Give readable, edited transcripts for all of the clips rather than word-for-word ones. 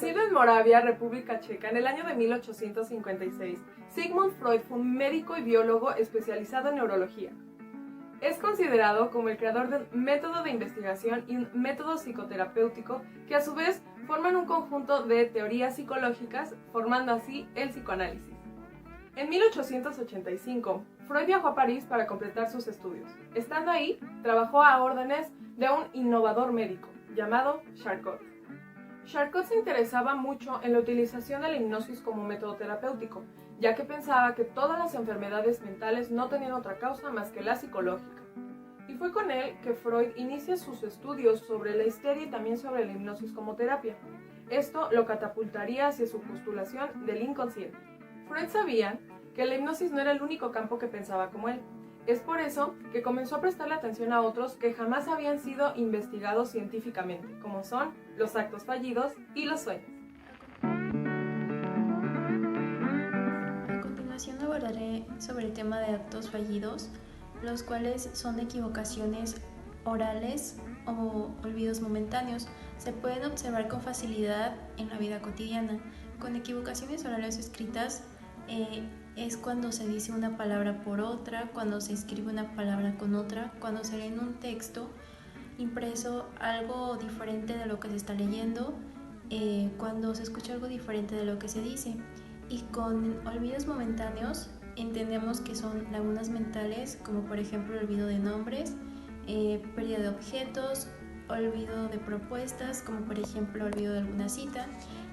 Nacido en Moravia, República Checa, en el año de 1856, Sigmund Freud fue un médico y biólogo especializado en neurología. Es considerado como el creador del método de investigación y un método psicoterapéutico que a su vez forman un conjunto de teorías psicológicas, formando así el psicoanálisis. En 1885, Freud viajó a París para completar sus estudios. Estando ahí, trabajó a órdenes de un innovador médico llamado Charcot. Charcot se interesaba mucho en la utilización de la hipnosis como método terapéutico, ya que pensaba que todas las enfermedades mentales no tenían otra causa más que la psicológica. Y fue con él que Freud inicia sus estudios sobre la histeria y también sobre la hipnosis como terapia. Esto lo catapultaría hacia su postulación del inconsciente. Freud sabía que la hipnosis no era el único campo que pensaba como él. Es por eso que comenzó a prestarle atención a otros que jamás habían sido investigados científicamente, como son los actos fallidos y los sueños. A continuación abordaré sobre el tema de actos fallidos, los cuales son equivocaciones orales o olvidos momentáneos. Se pueden observar con facilidad en la vida cotidiana. Con equivocaciones orales o escritas es cuando se dice una palabra por otra, cuando se escribe una palabra con otra, cuando se lee en un texto impreso algo diferente de lo que se está leyendo, cuando se escucha algo diferente de lo que se dice. Y con olvidos momentáneos entendemos que son lagunas mentales, como por ejemplo el olvido de nombres, pérdida de objetos, olvido de propuestas, como por ejemplo olvido de alguna cita.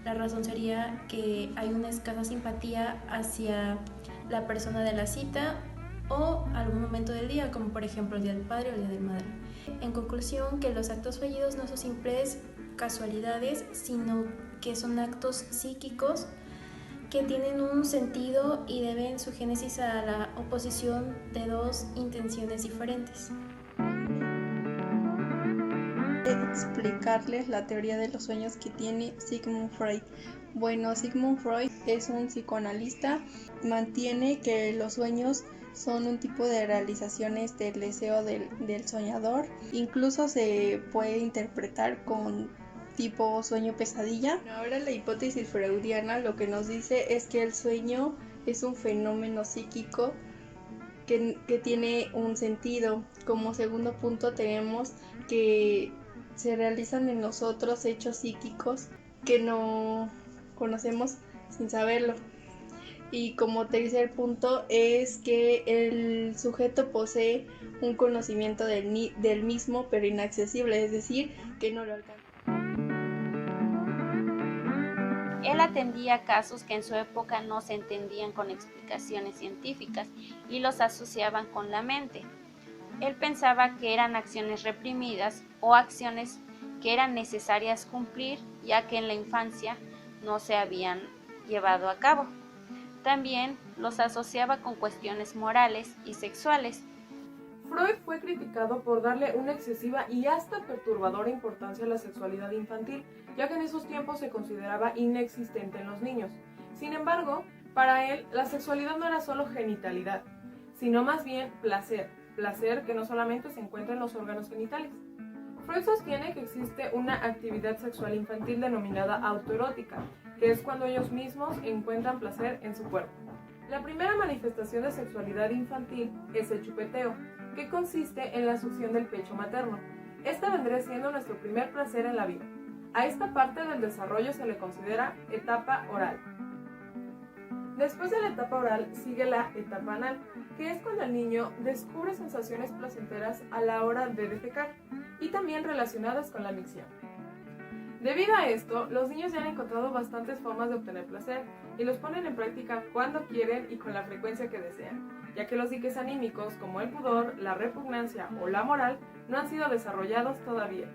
La razón sería que hay una escasa simpatía hacia la persona de la cita o algún momento del día, como por ejemplo el día del padre o el día de madre. En conclusión, que los actos fallidos no son simples casualidades, sino que son actos psíquicos que tienen un sentido y deben su génesis a la oposición de dos intenciones diferentes. Explicarles la teoría de los sueños que tiene Sigmund Freud. Bueno, Sigmund Freud es un psicoanalista, mantiene que los sueños son un tipo de realizaciones del deseo del soñador, incluso se puede interpretar con tipo sueño pesadilla. Ahora la hipótesis freudiana lo que nos dice es que el sueño es un fenómeno psíquico que tiene un sentido. Como segundo punto tenemos que se realizan en nosotros hechos psíquicos que no conocemos sin saberlo. Y como tercer punto es que el sujeto posee un conocimiento del mismo pero inaccesible, es decir, que no lo alcanza. Él atendía casos que en su época no se entendían con explicaciones científicas y los asociaban con la mente. Él pensaba que eran acciones reprimidas o acciones que eran necesarias cumplir, ya que en la infancia no se habían llevado a cabo. También los asociaba con cuestiones morales y sexuales. Freud fue criticado por darle una excesiva y hasta perturbadora importancia a la sexualidad infantil, ya que en esos tiempos se consideraba inexistente en los niños. Sin embargo, para él, la sexualidad no era solo genitalidad, sino más bien placer que no solamente se encuentra en los órganos genitales. Freud sostiene que existe una actividad sexual infantil denominada autoerótica, que es cuando ellos mismos encuentran placer en su cuerpo. La primera manifestación de sexualidad infantil es el chupeteo, que consiste en la succión del pecho materno. Esta vendría siendo nuestro primer placer en la vida. A esta parte del desarrollo se le considera etapa oral. Después de la etapa oral sigue la etapa anal, que es cuando el niño descubre sensaciones placenteras a la hora de defecar y también relacionadas con la micción. Debido a esto, los niños ya han encontrado bastantes formas de obtener placer y los ponen en práctica cuando quieren y con la frecuencia que desean, ya que los diques anímicos como el pudor, la repugnancia o la moral no han sido desarrollados todavía.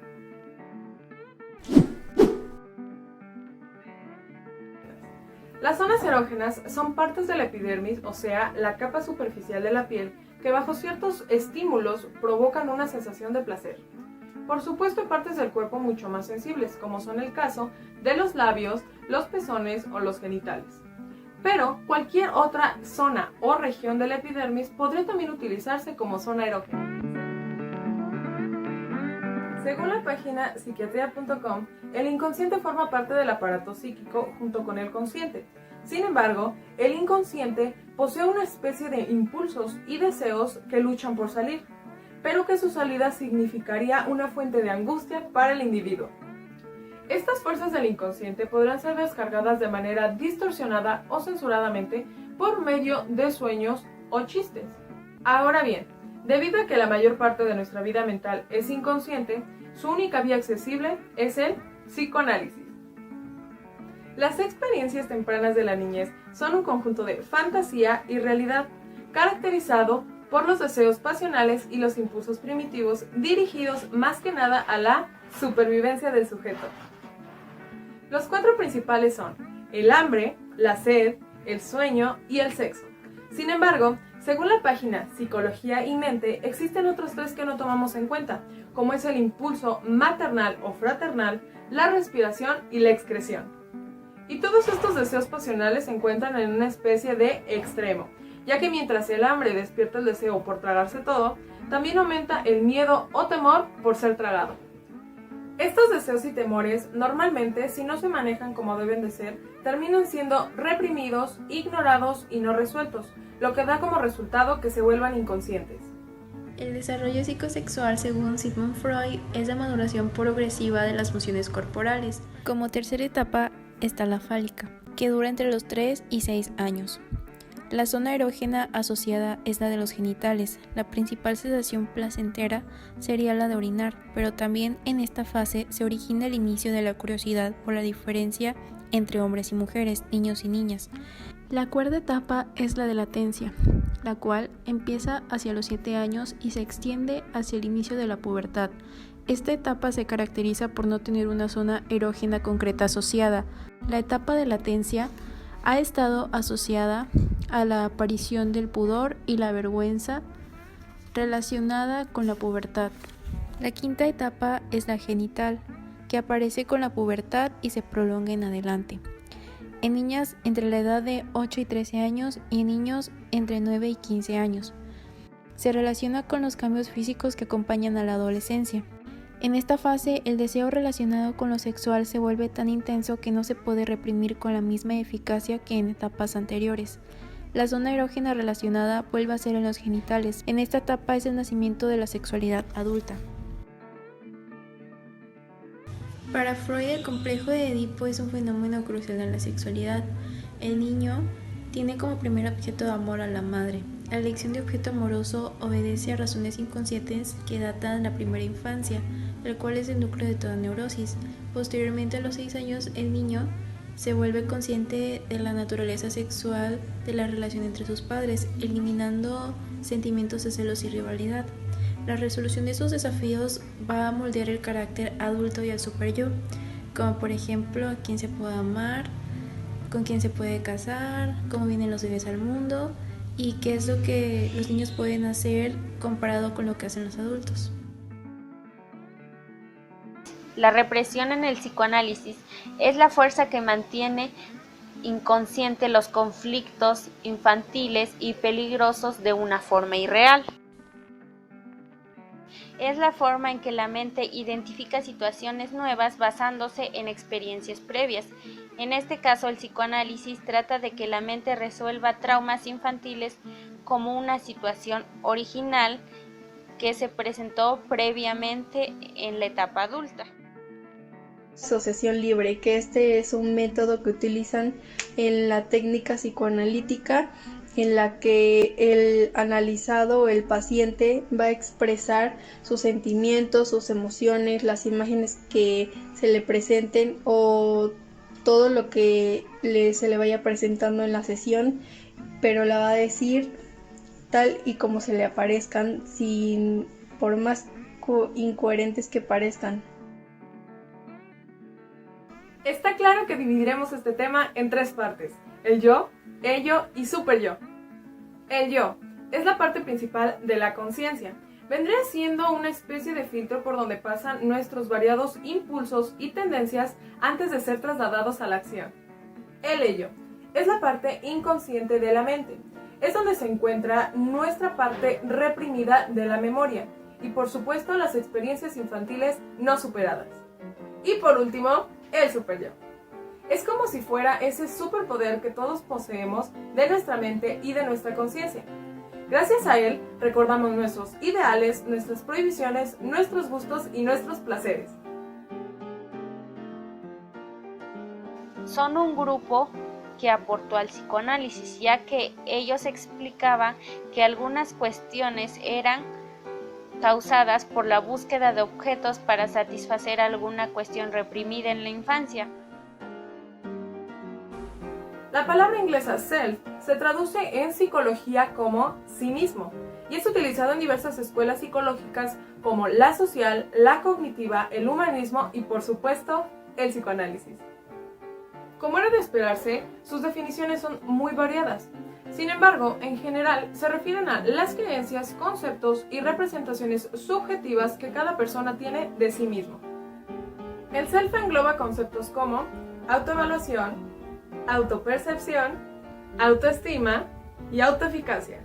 Las zonas erógenas son partes de la epidermis, o sea, la capa superficial de la piel, que bajo ciertos estímulos provocan una sensación de placer. Por supuesto, hay partes del cuerpo mucho más sensibles, como son el caso de los labios, los pezones o los genitales. Pero cualquier otra zona o región de la epidermis podría también utilizarse como zona erógena. Según la página psiquiatría.com, el inconsciente forma parte del aparato psíquico junto con el consciente. Sin embargo, el inconsciente posee una especie de impulsos y deseos que luchan por salir, pero que su salida significaría una fuente de angustia para el individuo. Estas fuerzas del inconsciente podrán ser descargadas de manera distorsionada o censuradamente por medio de sueños o chistes. Ahora bien, debido a que la mayor parte de nuestra vida mental es inconsciente, su única vía accesible es el psicoanálisis. Las experiencias tempranas de la niñez son un conjunto de fantasía y realidad, caracterizado por los deseos pasionales y los impulsos primitivos dirigidos más que nada a la supervivencia del sujeto. Los 4 principales son el hambre, la sed, el sueño y el sexo. Sin embargo, según la página Psicología y Mente, existen otros 3 que no tomamos en cuenta, como es el impulso maternal o fraternal, la respiración y la excreción. Y todos estos deseos pasionales se encuentran en una especie de extremo, ya que mientras el hambre despierta el deseo por tragarse todo, también aumenta el miedo o temor por ser tragado. Estos deseos y temores, normalmente, si no se manejan como deben de ser, terminan siendo reprimidos, ignorados y no resueltos, lo que da como resultado que se vuelvan inconscientes. El desarrollo psicosexual, según Sigmund Freud, es la maduración progresiva de las funciones corporales. Como tercera etapa está la fálica, que dura entre los 3 y 6 años. La zona erógena asociada es la de los genitales. La principal sensación placentera sería la de orinar, pero también en esta fase se origina el inicio de la curiosidad por la diferencia entre hombres y mujeres, niños y niñas. La cuarta etapa es la de latencia, la cual empieza hacia los 7 años y se extiende hacia el inicio de la pubertad. Esta etapa se caracteriza por no tener una zona erógena concreta asociada. La etapa de latencia ha estado asociada a la aparición del pudor y la vergüenza relacionada con la pubertad. La quinta etapa es la genital, que aparece con la pubertad y se prolonga en adelante. En niñas entre la edad de 8 y 13 años y en niños entre 9 y 15 años. Se relaciona con los cambios físicos que acompañan a la adolescencia. En esta fase, el deseo relacionado con lo sexual se vuelve tan intenso que no se puede reprimir con la misma eficacia que en etapas anteriores. La zona erógena relacionada vuelve a ser en los genitales. En esta etapa es el nacimiento de la sexualidad adulta. Para Freud, el complejo de Edipo es un fenómeno crucial en la sexualidad. El niño tiene como primer objeto de amor a la madre. La elección de objeto amoroso obedece a razones inconscientes que datan de la primera infancia, el cual es el núcleo de toda neurosis. Posteriormente, a los 6 años, el niño se vuelve consciente de la naturaleza sexual de la relación entre sus padres, eliminando sentimientos de celos y rivalidad. La resolución de esos desafíos va a moldear el carácter adulto y el superyo, como por ejemplo a quién se puede amar, con quién se puede casar, cómo vienen los bebés al mundo y qué es lo que los niños pueden hacer comparado con lo que hacen los adultos. La represión en el psicoanálisis es la fuerza que mantiene inconsciente los conflictos infantiles y peligrosos de una forma irreal. Es la forma en que la mente identifica situaciones nuevas basándose en experiencias previas. En este caso, el psicoanálisis trata de que la mente resuelva traumas infantiles como una situación original que se presentó previamente en la etapa adulta. Asociación libre, que este es un método que utilizan en la técnica psicoanalítica, en la que el analizado, el paciente, va a expresar sus sentimientos, sus emociones, las imágenes que se le presenten o todo lo que se le vaya presentando en la sesión, pero la va a decir tal y como se le aparezcan, sin por más incoherentes que parezcan. Está claro que dividiremos este tema en 3 partes: el yo, ello y superyo. El yo es la parte principal de la conciencia. Vendría siendo una especie de filtro por donde pasan nuestros variados impulsos y tendencias antes de ser trasladados a la acción. El ello es la parte inconsciente de la mente. Es donde se encuentra nuestra parte reprimida de la memoria. y por supuesto las experiencias infantiles no superadas. Y por último, el superyo. Es como si fuera ese superpoder que todos poseemos de nuestra mente y de nuestra conciencia. Gracias a él, recordamos nuestros ideales, nuestras prohibiciones, nuestros gustos y nuestros placeres. Son un grupo que aportó al psicoanálisis, ya que ellos explicaban que algunas cuestiones eran causadas por la búsqueda de objetos para satisfacer alguna cuestión reprimida en la infancia. La palabra inglesa self se traduce en psicología como sí mismo y es utilizado en diversas escuelas psicológicas como la social, la cognitiva, el humanismo y por supuesto el psicoanálisis. Como era de esperarse, sus definiciones son muy variadas. Sin embargo, en general se refieren a las creencias, conceptos y representaciones subjetivas que cada persona tiene de sí mismo. El self engloba conceptos como autoevaluación, autopercepción, autoestima y autoeficacia.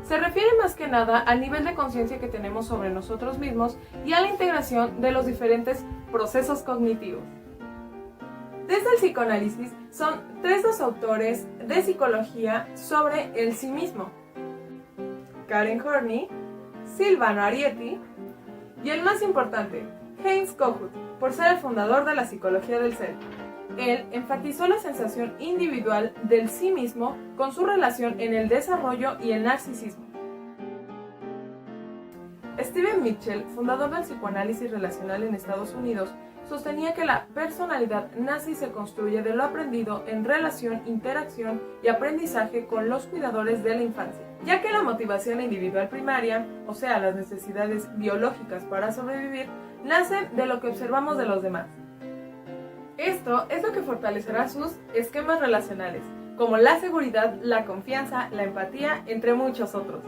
Se refiere más que nada al nivel de conciencia que tenemos sobre nosotros mismos y a la integración de los diferentes procesos cognitivos. Desde el psicoanálisis son 3 los autores de psicología sobre el sí mismo: Karen Horney, Silvano Arietti y el más importante, Heinz Kohut, por ser el fundador de la psicología del ser. Él enfatizó la sensación individual del sí mismo con su relación en el desarrollo y el narcisismo. Steven Mitchell, fundador del psicoanálisis relacional en Estados Unidos, sostenía que la personalidad nace y se construye de lo aprendido en relación, interacción y aprendizaje con los cuidadores de la infancia, ya que la motivación individual primaria, o sea, las necesidades biológicas para sobrevivir, nacen de lo que observamos de los demás. Esto es lo que fortalecerá sus esquemas relacionales, como la seguridad, la confianza, la empatía, entre muchos otros.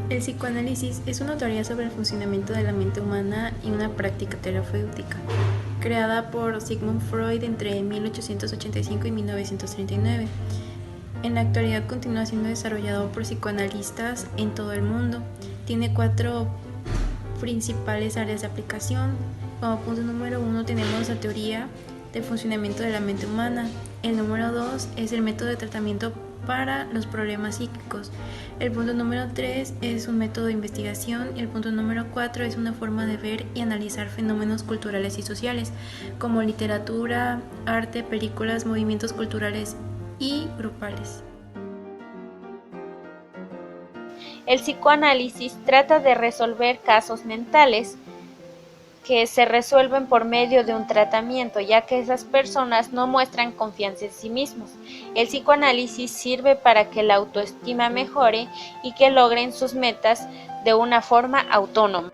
El psicoanálisis es una teoría sobre el funcionamiento de la mente humana y una práctica terapéutica, creada por Sigmund Freud entre 1885 y 1939. En la actualidad continúa siendo desarrollado por psicoanalistas en todo el mundo. Tiene 4 principales áreas de aplicación. Como punto número 1 tenemos la teoría del funcionamiento de la mente humana. El número 2 es el método de tratamiento para los problemas psíquicos. El punto número 3 es un método de investigación y el punto número 4 es una forma de ver y analizar fenómenos culturales y sociales como literatura, arte, películas, movimientos culturales y grupales. El psicoanálisis trata de resolver casos mentales que se resuelven por medio de un tratamiento, ya que esas personas no muestran confianza en sí mismos. El psicoanálisis sirve para que la autoestima mejore y que logren sus metas de una forma autónoma.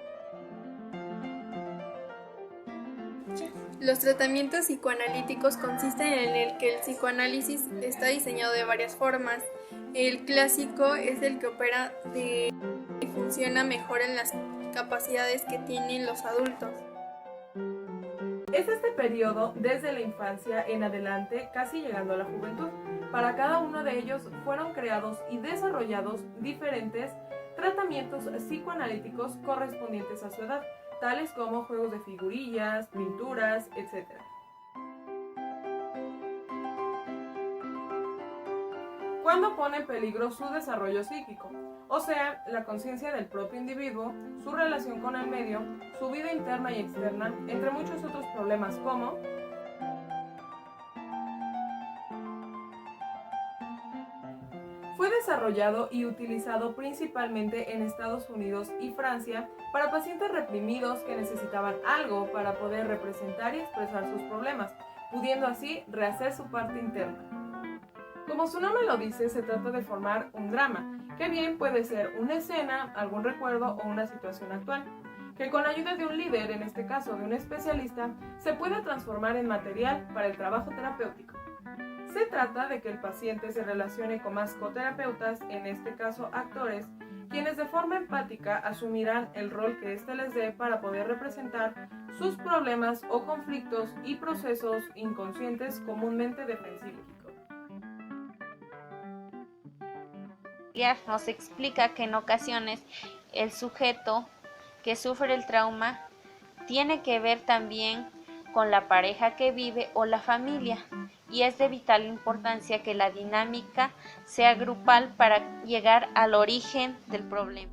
Los tratamientos psicoanalíticos consisten en el que el psicoanálisis está diseñado de varias formas. El clásico es el que opera y funciona mejor en las capacidades que tienen los adultos. Es este periodo desde la infancia en adelante, casi llegando a la juventud. Para cada uno de ellos fueron creados y desarrollados diferentes tratamientos psicoanalíticos correspondientes a su edad, tales como juegos de figurillas, pinturas, etc. Cuando pone en peligro su desarrollo psíquico, o sea, la conciencia del propio individuo, su relación con el medio, su vida interna y externa, entre muchos otros problemas como fue desarrollado y utilizado principalmente en Estados Unidos y Francia para pacientes reprimidos que necesitaban algo para poder representar y expresar sus problemas, pudiendo así rehacer su parte interna. Como su nombre lo dice, se trata de formar un drama, que bien puede ser una escena, algún recuerdo o una situación actual, que con la ayuda de un líder, en este caso de un especialista, se puede transformar en material para el trabajo terapéutico. Se trata de que el paciente se relacione con mascoterapeutas, en este caso actores, quienes de forma empática asumirán el rol que éste les dé para poder representar sus problemas o conflictos y procesos inconscientes comúnmente defensivos. Nos explica que en ocasiones el sujeto que sufre el trauma tiene que ver también con la pareja que vive o la familia, y es de vital importancia que la dinámica sea grupal para llegar al origen del problema.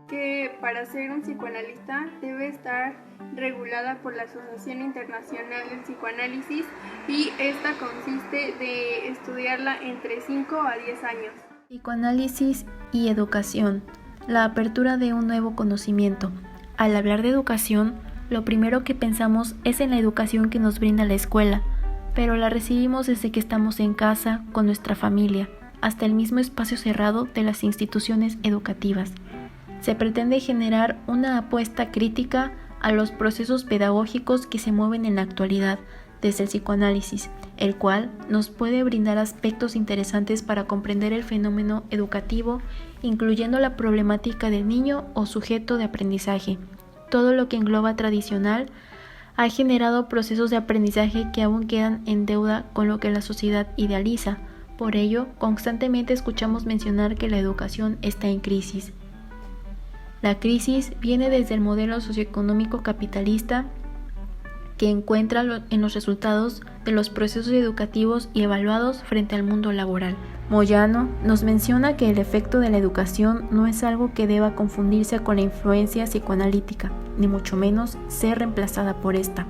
Que para ser un psicoanalista debe estar regulada por la Asociación Internacional del Psicoanálisis y esta consiste de estudiarla entre 5 a 10 años. Psicoanálisis y educación. La apertura de un nuevo conocimiento. Al hablar de educación, lo primero que pensamos es en la educación que nos brinda la escuela, pero la recibimos desde que estamos en casa, con nuestra familia, hasta el mismo espacio cerrado de las instituciones educativas. Se pretende generar una apuesta crítica a los procesos pedagógicos que se mueven en la actualidad desde el psicoanálisis, el cual nos puede brindar aspectos interesantes para comprender el fenómeno educativo, incluyendo la problemática del niño o sujeto de aprendizaje. Todo lo que engloba tradicional ha generado procesos de aprendizaje que aún quedan en deuda con lo que la sociedad idealiza. Por ello, constantemente escuchamos mencionar que la educación está en crisis. La crisis viene desde el modelo socioeconómico capitalista que encuentra en los resultados de los procesos educativos y evaluados frente al mundo laboral. Moyano nos menciona que el efecto de la educación no es algo que deba confundirse con la influencia psicoanalítica, ni mucho menos ser reemplazada por esta.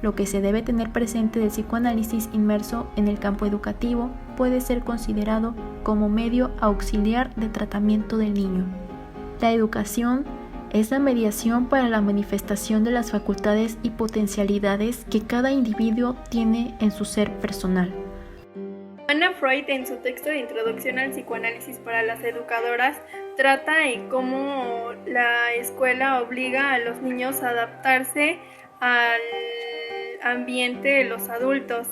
Lo que se debe tener presente del psicoanálisis inmerso en el campo educativo puede ser considerado como medio auxiliar de tratamiento del niño. La educación es la mediación para la manifestación de las facultades y potencialidades que cada individuo tiene en su ser personal. Anna Freud, en su texto de Introducción al psicoanálisis para las educadoras, trata de cómo la escuela obliga a los niños a adaptarse al ambiente de los adultos.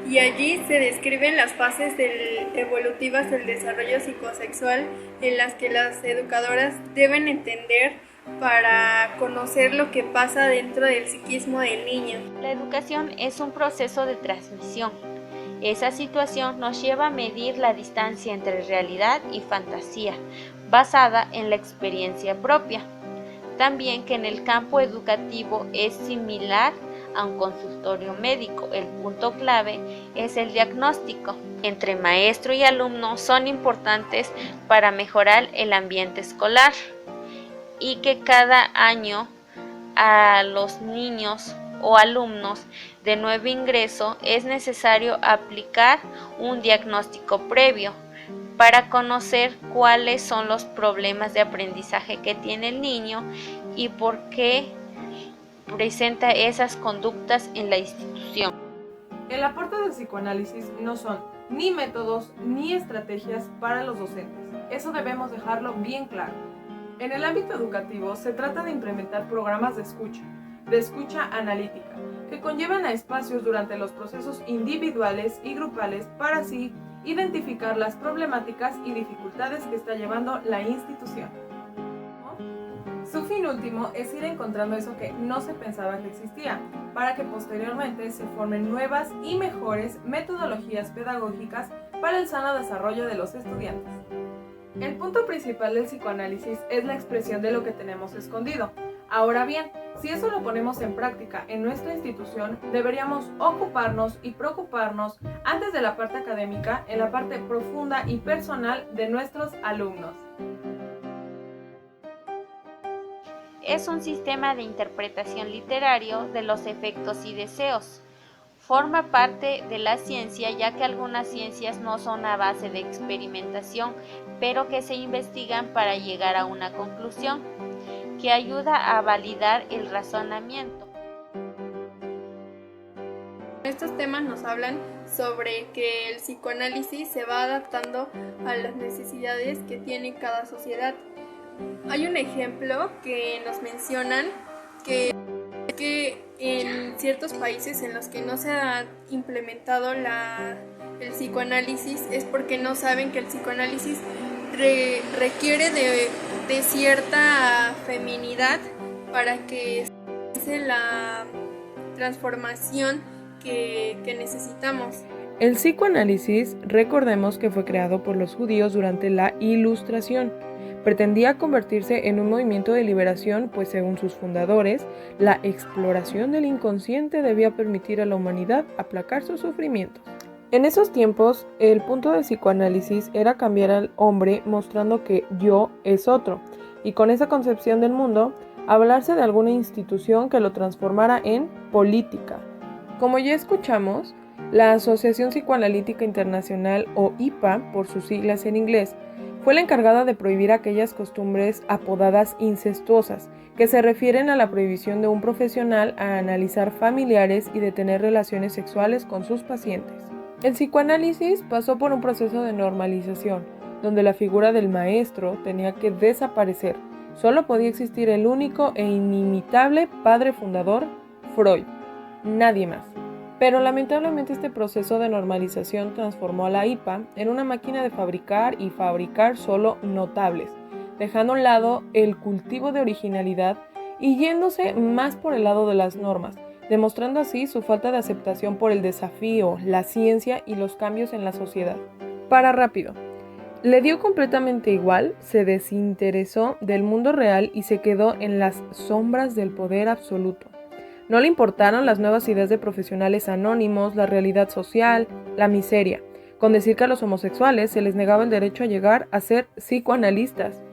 Y allí se describen las fases evolutivas del desarrollo psicosexual en las que las educadoras deben entender para conocer lo que pasa dentro del psiquismo del niño. La educación es un proceso de transmisión. Esa situación nos lleva a medir la distancia entre realidad y fantasía, basada en la experiencia propia. También que en el campo educativo es similar a un consultorio médico. El punto clave es el diagnóstico. Entre maestro y alumno son importantes para mejorar el ambiente escolar, y que cada año a los niños o alumnos de nuevo ingreso es necesario aplicar un diagnóstico previo para conocer cuáles son los problemas de aprendizaje que tiene el niño y por qué presenta esas conductas en la institución. El aporte del psicoanálisis no son ni métodos ni estrategias para los docentes. Eso debemos dejarlo bien claro. En el ámbito educativo se trata de implementar programas de escucha analítica, que conllevan a espacios durante los procesos individuales y grupales para así identificar las problemáticas y dificultades que está llevando la institución. Su fin último es ir encontrando eso que no se pensaba que existía, para que posteriormente se formen nuevas y mejores metodologías pedagógicas para el sano desarrollo de los estudiantes. El punto principal del psicoanálisis es la expresión de lo que tenemos escondido. Ahora bien, si eso lo ponemos en práctica en nuestra institución, deberíamos ocuparnos y preocuparnos antes de la parte académica, en la parte profunda y personal de nuestros alumnos. Es un sistema de interpretación literario de los efectos y deseos. Forma parte de la ciencia, ya que algunas ciencias no son a base de experimentación, pero que se investigan para llegar a una conclusión que ayuda a validar el razonamiento. Estos temas nos hablan sobre que el psicoanálisis se va adaptando a las necesidades que tiene cada sociedad. Hay un ejemplo que nos mencionan que en ciertos países en los que no se ha implementado el psicoanálisis es porque no saben que el psicoanálisis requiere de cierta feminidad para que se la transformación que necesitamos. El psicoanálisis, recordemos que fue creado por los judíos durante la Ilustración. Pretendía convertirse en un movimiento de liberación, pues según sus fundadores, la exploración del inconsciente debía permitir a la humanidad aplacar sus sufrimientos. En esos tiempos, el punto del psicoanálisis era cambiar al hombre mostrando que yo es otro, y con esa concepción del mundo, hablarse de alguna institución que lo transformara en política. Como ya escuchamos, la Asociación Psicoanalítica Internacional, o IPA por sus siglas en inglés, fue la encargada de prohibir aquellas costumbres apodadas incestuosas, que se refieren a la prohibición de un profesional a analizar familiares y de tener relaciones sexuales con sus pacientes. El psicoanálisis pasó por un proceso de normalización, donde la figura del maestro tenía que desaparecer. Solo podía existir el único e inimitable padre fundador, Freud. Nadie más. Pero lamentablemente este proceso de normalización transformó a la IPA en una máquina de fabricar y fabricar solo notables, dejando a un lado el cultivo de originalidad y yéndose más por el lado de las normas, demostrando así su falta de aceptación por el desafío, la ciencia y los cambios en la sociedad. Para rápido. Le dio completamente igual, se desinteresó del mundo real y se quedó en las sombras del poder absoluto. No le importaron las nuevas ideas de profesionales anónimos, la realidad social, la miseria, con decir que a los homosexuales se les negaba el derecho a llegar a ser psicoanalistas.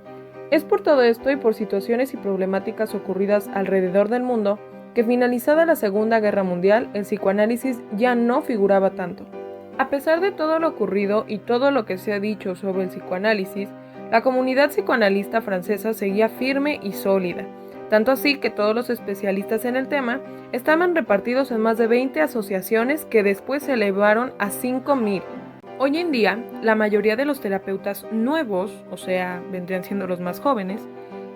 Es por todo esto y por situaciones y problemáticas ocurridas alrededor del mundo que finalizada la Segunda Guerra Mundial, el psicoanálisis ya no figuraba tanto. A pesar de todo lo ocurrido y todo lo que se ha dicho sobre el psicoanálisis, la comunidad psicoanalista francesa seguía firme y sólida, tanto así que todos los especialistas en el tema estaban repartidos en más de 20 asociaciones que después se elevaron a 5,000. Hoy en día, la mayoría de los terapeutas nuevos, o sea, vendrían siendo los más jóvenes,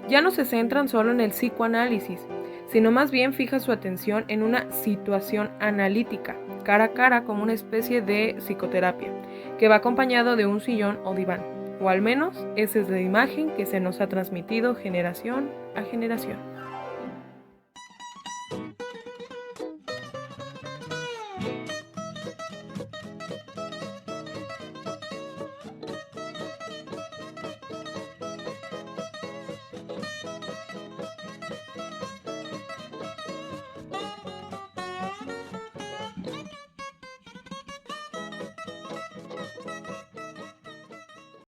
ya no se centran solo en el psicoanálisis, sino más bien fija su atención en una situación analítica, cara a cara como una especie de psicoterapia, que va acompañado de un sillón o diván, o al menos esa es la imagen que se nos ha transmitido generación a generación.